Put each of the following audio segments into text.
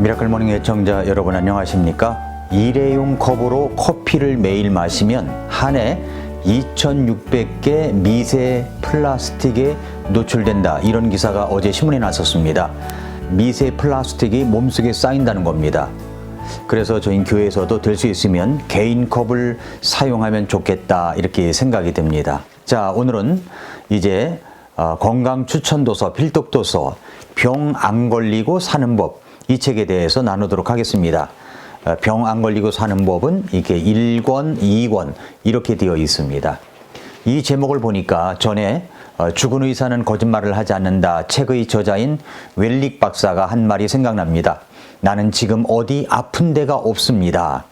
미라클 모닝 애청자 여러분 안녕하십니까? 일회용 컵으로 커피를 매일 마시면 한 해 2600개 미세 플라스틱에 노출된다. 이런 기사가 어제 신문에 났었습니다. 미세 플라스틱이 몸속에 쌓인다는 겁니다. 그래서 저희 교회에서도 될 수 있으면 개인 컵을 사용하면 좋겠다 이렇게 생각이 듭니다. 자, 오늘은 이제 건강 추천도서 필독도서 병 안 걸리고 사는 법, 이 책에 대해서 나누도록 하겠습니다. 병 안 걸리고 사는 법은 이렇게 1권, 2권 이렇게 되어 있습니다. 이 제목을 보니까 전에 죽은 의사는 거짓말을 하지 않는다 책의 저자인 웰릭 박사가 한 말이 생각납니다. 나는 지금 어디 아픈 데가 없습니다.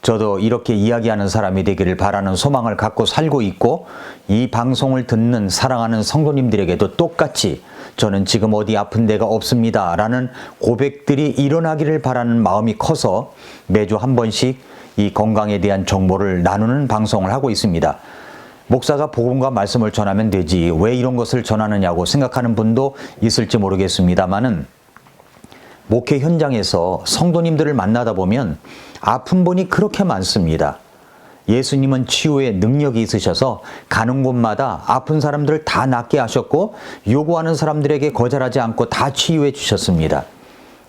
저도 이렇게 이야기하는 사람이 되기를 바라는 소망을 갖고 살고 있고, 이 방송을 듣는 사랑하는 성도님들에게도 똑같이 저는 지금 어디 아픈 데가 없습니다 라는 고백들이 일어나기를 바라는 마음이 커서 매주 한 번씩 이 건강에 대한 정보를 나누는 방송을 하고 있습니다. 목사가 복음과 말씀을 전하면 되지 왜 이런 것을 전하느냐고 생각하는 분도 있을지 모르겠습니다만은, 목회 현장에서 성도님들을 만나다 보면 아픈 분이 그렇게 많습니다. 예수님은 치유의 능력이 있으셔서 가는 곳마다 아픈 사람들을 다 낫게 하셨고, 요구하는 사람들에게 거절하지 않고 다 치유해 주셨습니다.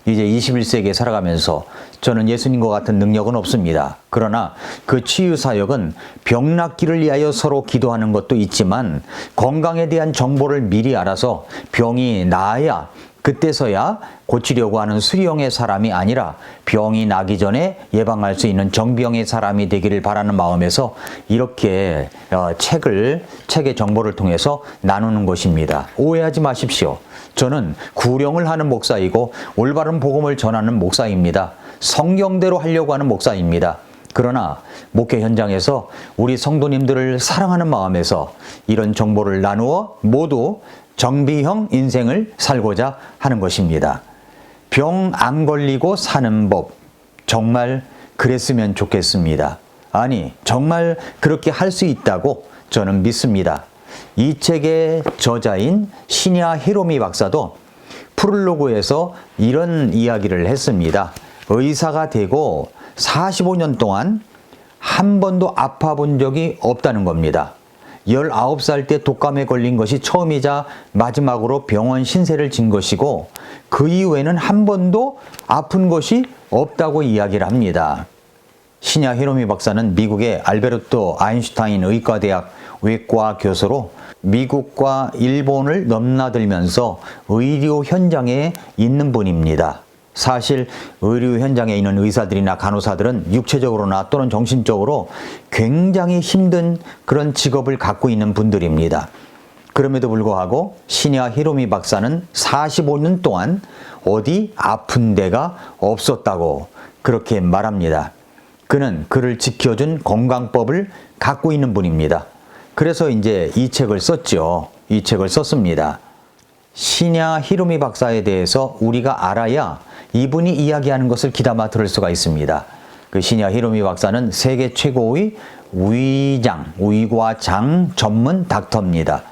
이제 21세기에 살아가면서 저는 예수님과 같은 능력은 없습니다. 그러나 그 치유 사역은 병 낫기를 위하여 서로 기도하는 것도 있지만, 건강에 대한 정보를 미리 알아서 병이 나아야 그때서야 고치려고 하는 수리형의 사람이 아니라 병이 나기 전에 예방할 수 있는 정병의 사람이 되기를 바라는 마음에서 이렇게 책의 정보를 통해서 나누는 것입니다. 오해하지 마십시오. 저는 구령을 하는 목사이고 올바른 복음을 전하는 목사입니다. 성경대로 하려고 하는 목사입니다. 그러나 목회 현장에서 우리 성도님들을 사랑하는 마음에서 이런 정보를 나누어 모두 정비형 인생을 살고자 하는 것입니다. 병 안 걸리고 사는 법, 정말 그랬으면 좋겠습니다. 아니, 정말 그렇게 할 수 있다고 저는 믿습니다. 이 책의 저자인 시냐 히로미 박사도 프롤로그에서 이런 이야기를 했습니다. 의사가 되고 45년 동안 한 번도 아파 본 적이 없다는 겁니다. 19살 때 독감에 걸린 것이 처음이자 마지막으로 병원 신세를 진 것이고, 그 이후에는 한 번도 아픈 것이 없다고 이야기를 합니다. 시냐 히로미 박사는 미국의 알베르토 아인슈타인 의과대학 외과 교수로 미국과 일본을 넘나들면서 의료 현장에 있는 분입니다. 사실 의료 현장에 있는 의사들이나 간호사들은 육체적으로나 또는 정신적으로 굉장히 힘든 그런 직업을 갖고 있는 분들입니다. 그럼에도 불구하고 시냐 히로미 박사는 45년 동안 어디 아픈 데가 없었다고 그렇게 말합니다. 그는 그를 지켜준 건강법을 갖고 있는 분입니다. 그래서 이제 이 책을 썼죠. 이 책을 썼습니다. 시냐 히로미 박사에 대해서 우리가 알아야 이분이 이야기하는 것을 귀담아 들을 수가 있습니다. 그 시냐 히로미 박사는 세계 최고의 위과장 전문 닥터입니다.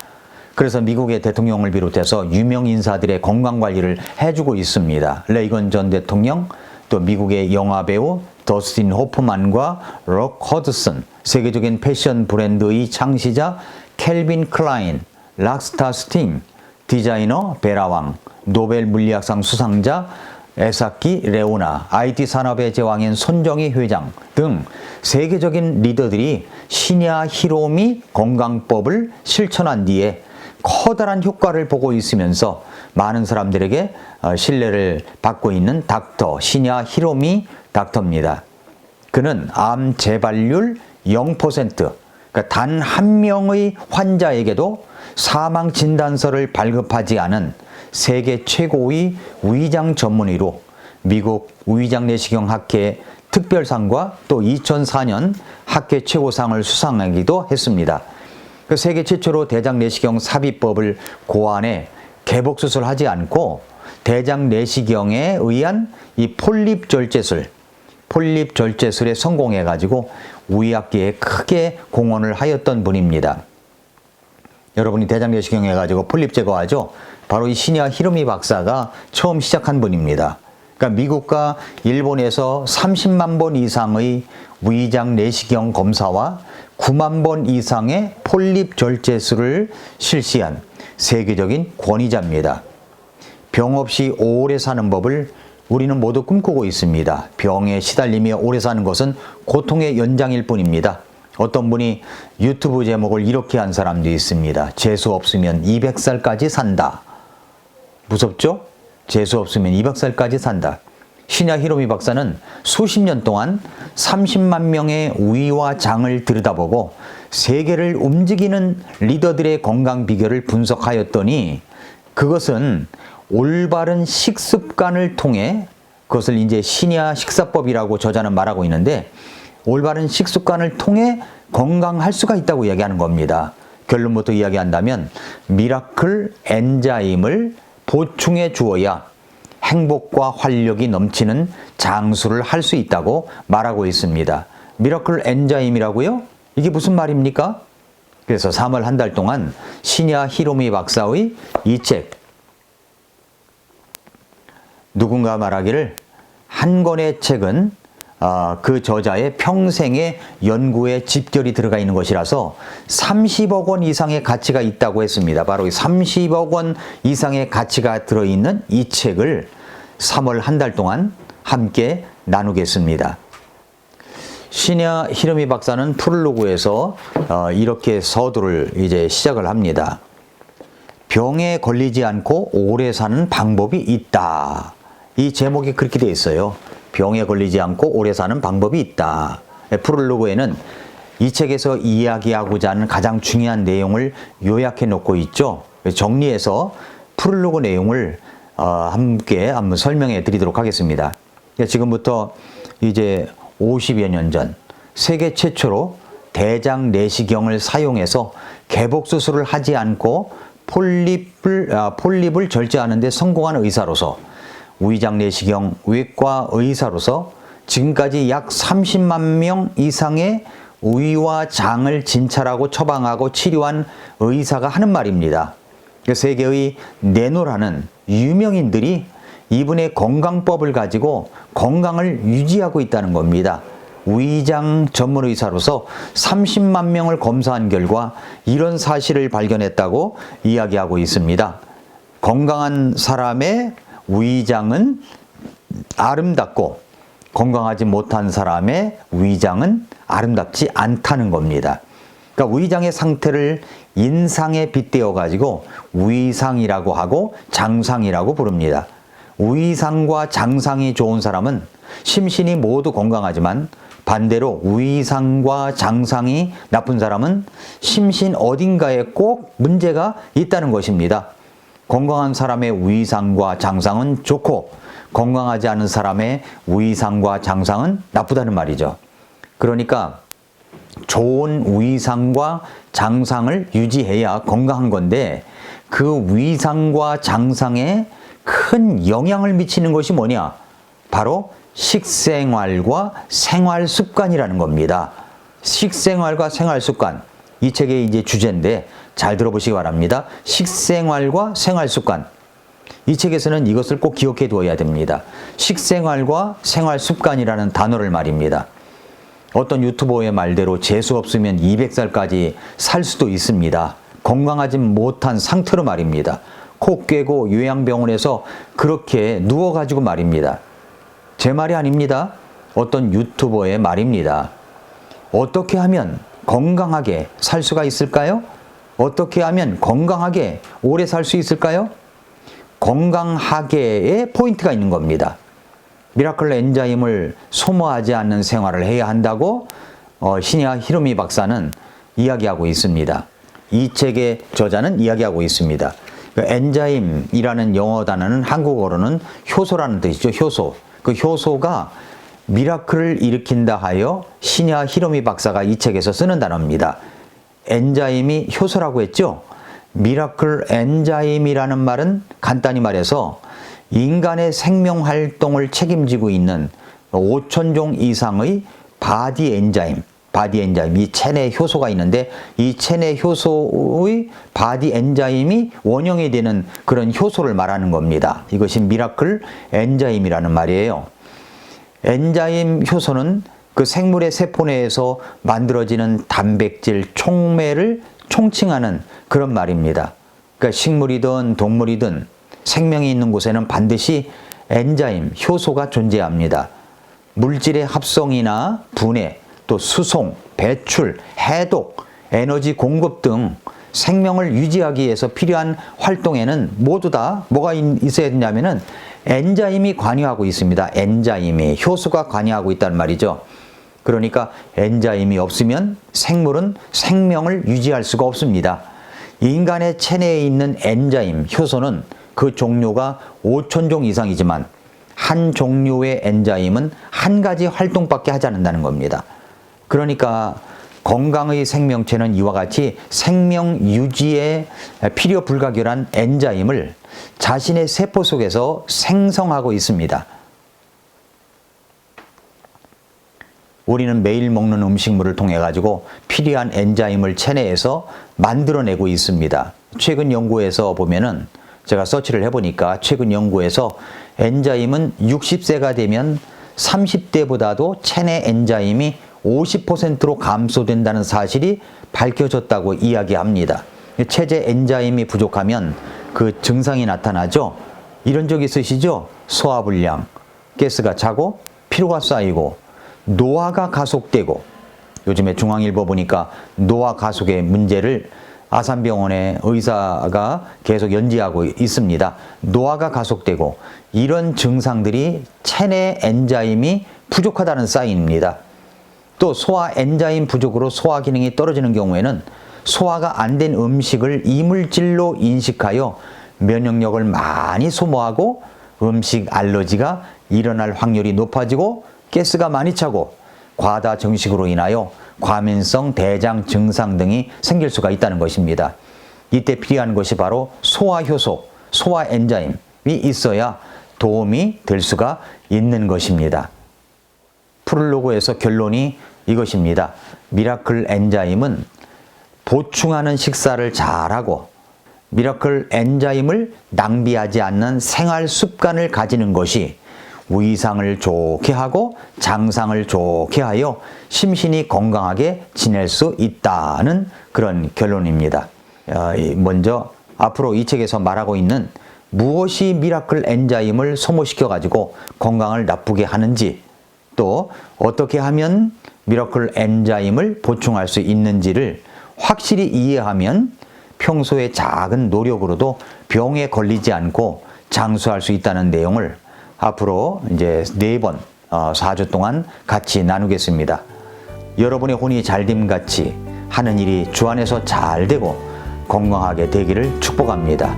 그래서 미국의 대통령을 비롯해서 유명 인사들의 건강관리를 해주고 있습니다. 레이건 전 대통령, 또 미국의 영화배우 더스틴 호프만과 록 허드슨, 세계적인 패션 브랜드의 창시자 캘빈 클라인, 락스타 스팅, 디자이너 베라왕, 노벨 물리학상 수상자 에사키 레오나, IT 산업의 제왕인 손정희 회장 등 세계적인 리더들이 시냐 히로미 건강법을 실천한 뒤에 커다란 효과를 보고 있으면서 많은 사람들에게 신뢰를 받고 있는 닥터 시냐 히로미 닥터입니다. 그는 암 재발률 0%, 그러니까 단 한 명의 환자에게도 사망 진단서를 발급하지 않은 세계 최고의 위장 전문의로 미국 위장 내시경 학회 특별상과 또 2004년 학회 최고상을 수상하기도 했습니다. 그 세계 최초로 대장 내시경 삽입법을 고안해 개복 수술하지 않고 대장 내시경에 의한 이 폴립 절제술에 성공해 가지고 의학계에 크게 공헌을 하였던 분입니다. 여러분이 대장 내시경 해가지고 폴립 제거하죠. 바로 이 시냐 히로미 박사가 처음 시작한 분입니다. 그러니까 미국과 일본에서 30만 번 이상의 위장 내시경 검사와 9만 번 이상의 폴립 절제술을 실시한 세계적인 권위자입니다. 병 없이 오래 사는 법을 우리는 모두 꿈꾸고 있습니다. 병에 시달리며 오래 사는 것은 고통의 연장일 뿐입니다. 어떤 분이 유튜브 제목을 이렇게 한 사람도 있습니다. 재수 없으면 200살까지 산다. 무섭죠? 재수 없으면 200살까지 산다. 시냐 히로미 박사는 수십 년 동안 30만 명의 위와 장을 들여다보고 세계를 움직이는 리더들의 건강 비결을 분석하였더니 그것은 올바른 식습관을 통해, 그것을 이제 시냐 식사법이라고 저자는 말하고 있는데, 올바른 식습관을 통해 건강할 수가 있다고 이야기하는 겁니다. 결론부터 이야기한다면 미라클 엔자임을 보충해 주어야 행복과 활력이 넘치는 장수를 할 수 있다고 말하고 있습니다. 미라클 엔자임이라고요? 이게 무슨 말입니까? 그래서 3월 한 달 동안 시냐 히로미 박사의 이 책, 누군가 말하기를 한 권의 책은 그 저자의 평생의 연구에 집결이 들어가 있는 것이라서 30억 원 이상의 가치가 있다고 했습니다. 바로 30억 원 이상의 가치가 들어있는 이 책을 3월 한 달 동안 함께 나누겠습니다. 시냐 히로미 박사는 프롤로그에서 이렇게 서두를 이제 시작을 합니다. 병에 걸리지 않고 오래 사는 방법이 있다. 이 제목이 그렇게 되어 있어요. 병에 걸리지 않고 오래 사는 방법이 있다. 프롤로그에는 이 책에서 이야기하고자 하는 가장 중요한 내용을 요약해 놓고 있죠. 정리해서 프롤로그 내용을 함께 한번 설명해 드리도록 하겠습니다. 지금부터 이제 50여 년 전 세계 최초로 대장 내시경을 사용해서 개복 수술을 하지 않고 폴립을 절제하는 데 성공한 의사로서, 위장 내시경 외과 의사로서 지금까지 약 30만 명 이상의 위와 장을 진찰하고 처방하고 치료한 의사가 하는 말입니다. 세계의 내노라는 유명인들이 이분의 건강법을 가지고 건강을 유지하고 있다는 겁니다. 위장 전문 의사로서 30만 명을 검사한 결과 이런 사실을 발견했다고 이야기하고 있습니다. 건강한 사람의 위장은 아름답고 건강하지 못한 사람의 위장은 아름답지 않다는 겁니다. 그러니까 위장의 상태를 인상에 빗대어 가지고 위상이라고 하고 장상이라고 부릅니다. 위상과 장상이 좋은 사람은 심신이 모두 건강하지만 반대로 위상과 장상이 나쁜 사람은 심신 어딘가에 꼭 문제가 있다는 것입니다. 건강한 사람의 위상과 장상은 좋고 건강하지 않은 사람의 위상과 장상은 나쁘다는 말이죠. 그러니까 좋은 위상과 장상을 유지해야 건강한 건데, 그 위상과 장상에 큰 영향을 미치는 것이 뭐냐? 바로 식생활과 생활 습관이라는 겁니다. 식생활과 생활 습관. 이 책의 이제 주제인데 잘 들어보시기 바랍니다. 식생활과 생활 습관. 이 책에서는 이것을 꼭 기억해 두어야 됩니다. 식생활과 생활 습관이라는 단어를 말입니다. 어떤 유튜버의 말대로 재수 없으면 200살까지 살 수도 있습니다. 건강하지 못한 상태로 말입니다. 코 꿰고 요양병원에서 그렇게 누워가지고 말입니다. 제 말이 아닙니다. 어떤 유튜버의 말입니다. 어떻게 하면 건강하게 살 수가 있을까요? 어떻게 하면 건강하게 오래 살 수 있을까요? 건강하게의 포인트가 있는 겁니다. 미라클 엔자임을 소모하지 않는 생활을 해야 한다고 시냐 히로미 박사는 이야기하고 있습니다. 이 책의 저자는 이야기하고 있습니다. 그 엔자임이라는 영어 단어는 한국어로는 효소라는 뜻이죠. 효소. 그 효소가 미라클을 일으킨다 하여 시냐 히로미 박사가 이 책에서 쓰는 단어입니다. 엔자임이 효소라고 했죠. 미라클 엔자임이라는 말은 간단히 말해서 인간의 생명 활동을 책임지고 있는 5,000종 이상의 바디 엔자임, 바디 엔자임, 이 체내 효소가 있는데 이 체내 효소의 바디 엔자임이 원형이 되는 그런 효소를 말하는 겁니다. 이것이 미라클 엔자임이라는 말이에요. 엔자임 효소는 그 생물의 세포 내에서 만들어지는 단백질 촉매를 총칭하는 그런 말입니다. 그러니까 식물이든 동물이든 생명이 있는 곳에는 반드시 엔자임, 효소가 존재합니다. 물질의 합성이나 분해, 또 수송, 배출, 해독, 에너지 공급 등 생명을 유지하기 위해서 필요한 활동에는 모두 다 뭐가 있어야 되냐면은 엔자임이 관여하고 있습니다. 엔자임이, 효소가 관여하고 있다는 말이죠. 그러니까 엔자임이 없으면 생물은 생명을 유지할 수가 없습니다. 인간의 체내에 있는 엔자임, 효소는 그 종류가 5,000종 이상이지만 한 종류의 엔자임은 한 가지 활동밖에 하지 않는다는 겁니다. 그러니까 건강의 생명체는 이와 같이 생명 유지에 필요 불가결한 엔자임을 자신의 세포 속에서 생성하고 있습니다. 우리는 매일 먹는 음식물을 통해 가지고 필요한 엔자임을 체내에서 만들어내고 있습니다. 최근 연구에서 보면은 제가 서치를 해보니까 최근 연구에서 엔자임은 60세가 되면 30대보다도 체내 엔자임이 50%로 감소된다는 사실이 밝혀졌다고 이야기합니다. 체내 엔자임이 부족하면 그 증상이 나타나죠. 이런 적 있으시죠? 소화불량, 가스가 차고 피로가 쌓이고 노화가 가속되고, 요즘에 중앙일보 보니까 노화 가속의 문제를 아산병원의 의사가 계속 연지하고 있습니다. 노화가 가속되고 이런 증상들이 체내 엔자임이 부족하다는 사인입니다. 또 소화 엔자임 부족으로 소화 기능이 떨어지는 경우에는 소화가 안 된 음식을 이물질로 인식하여 면역력을 많이 소모하고 음식 알러지가 일어날 확률이 높아지고 가스가 많이 차고 과다 정식으로 인하여 과민성 대장 증상 등이 생길 수가 있다는 것입니다. 이때 필요한 것이 바로 소화효소, 소화 엔자임이 있어야 도움이 될 수가 있는 것입니다. 프롤로그에서 결론이 이것입니다. 미라클 엔자임은 보충하는 식사를 잘하고 미라클 엔자임을 낭비하지 않는 생활 습관을 가지는 것이 위상을 좋게 하고 장상을 좋게 하여 심신이 건강하게 지낼 수 있다는 그런 결론입니다. 먼저 앞으로 이 책에서 말하고 있는 무엇이 미라클 엔자임을 소모시켜 가지고 건강을 나쁘게 하는지, 또 어떻게 하면 미라클 엔자임을 보충할 수 있는지를 확실히 이해하면 평소의 작은 노력으로도 병에 걸리지 않고 장수할 수 있다는 내용을 앞으로 이제 4번 4주 동안 같이 나누겠습니다. 여러분의 혼이 잘됨 같이 하는 일이 주 안에서 잘 되고 건강하게 되기를 축복합니다.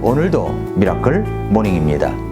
오늘도 미라클 모닝입니다.